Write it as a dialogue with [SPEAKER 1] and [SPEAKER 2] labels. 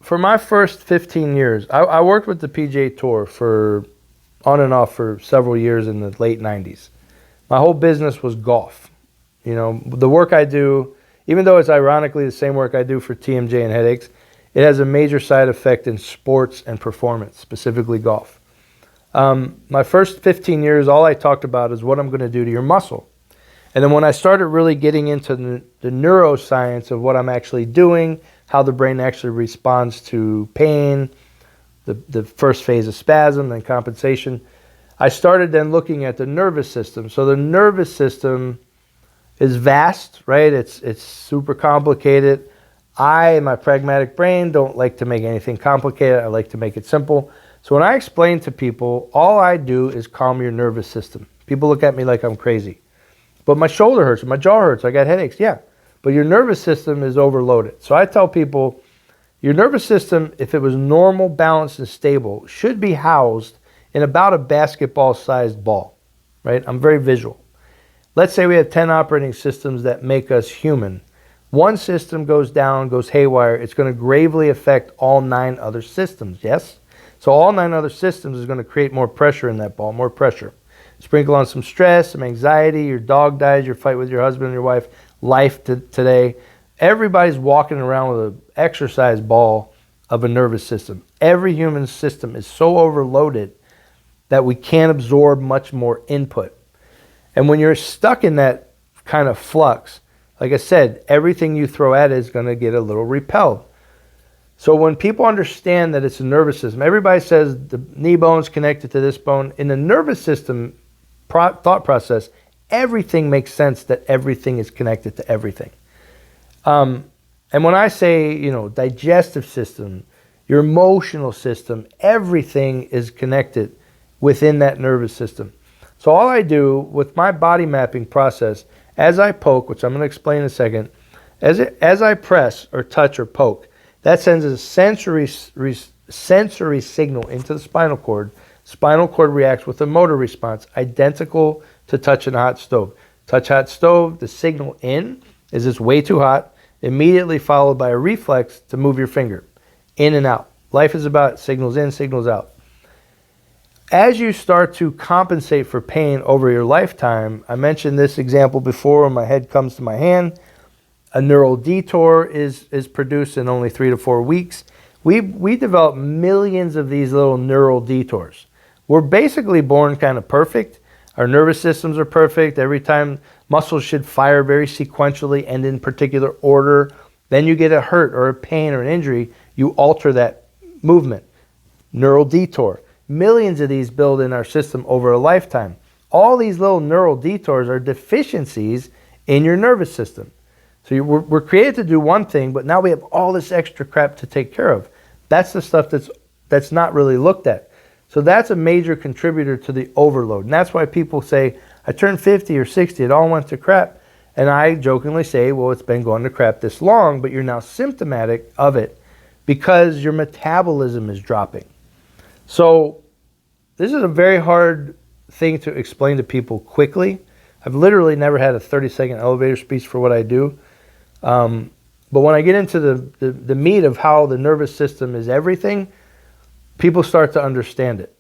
[SPEAKER 1] for my first 15 years, I worked with the PGA Tour for on and off for several years in the late 90s. My whole business was golf. You know, the work I do, even though it's ironically the same work I do for TMJ and headaches, it has a major side effect in sports and performance, specifically golf. My first 15 years, all I talked about is what I'm going to do to your muscle. And then when I started really getting into the neuroscience of what I'm actually doing, how the brain actually responds to pain, the first phase of spasm, then compensation, I started then looking at the nervous system. So the nervous system is vast, right? It's super complicated. I, in my pragmatic brain, don't like to make anything complicated. I like to make it simple. So when I explain to people, all I do is calm your nervous system. People look at me like I'm crazy. But my shoulder hurts, my jaw hurts, I got headaches. Yeah, but your nervous system is overloaded. So I tell people, your nervous system, if it was normal, balanced, and stable, should be housed in about a basketball-sized ball, right? I'm very visual. Let's say we have 10 operating systems that make us human. One system goes down, goes haywire, it's going to gravely affect all 9 other systems, yes? So all 9 other systems is going to create more pressure in that ball, more pressure. Sprinkle on some stress, some anxiety, your dog dies, your fight with your husband and your wife, life today. Everybody's walking around with an exercise ball of a nervous system. Every human system is so overloaded that we can't absorb much more input. And when you're stuck in that kind of flux, like I said, everything you throw at it is going to get a little repelled. So when people understand that it's a nervous system, everybody says the knee bone's connected to this bone. In the nervous system thought process, everything makes sense that everything is connected to everything. And when I say, you know, digestive system, your emotional system, everything is connected within that nervous system. So all I do with my body mapping process, as I poke, which I'm going to explain in a second, as I press or touch or poke, that sends a sensory signal into the spinal cord. Spinal cord reacts with a motor response identical to touching a hot stove. Touch hot stove, the signal in is it's way too hot, immediately followed by a reflex to move your finger in and out. Life is about signals in, signals out. As you start to compensate for pain over your lifetime, I mentioned this example before when my head comes to my hand, a neural detour is produced in only 3 to 4 weeks. We develop millions of these little neural detours. We're basically born kind of perfect. Our nervous systems are perfect. Every time muscles should fire very sequentially and in particular order. Then you get a hurt or a pain or an injury, you alter that movement. Neural detour. Millions of these build in our system over a lifetime. All these little neural detours are deficiencies in your nervous system. So we're created to do one thing, but now we have all this extra crap to take care of. That's the stuff that's not really looked at. So that's a major contributor to the overload. And that's why people say, I turned 50 or 60, it all went to crap. And I jokingly say, well, it's been going to crap this long, but you're now symptomatic of it because your metabolism is dropping. So this is a very hard thing to explain to people quickly. I've literally never had a 30-second elevator speech for what I do. But when I get into the meat of how the nervous system is everything, people start to understand it.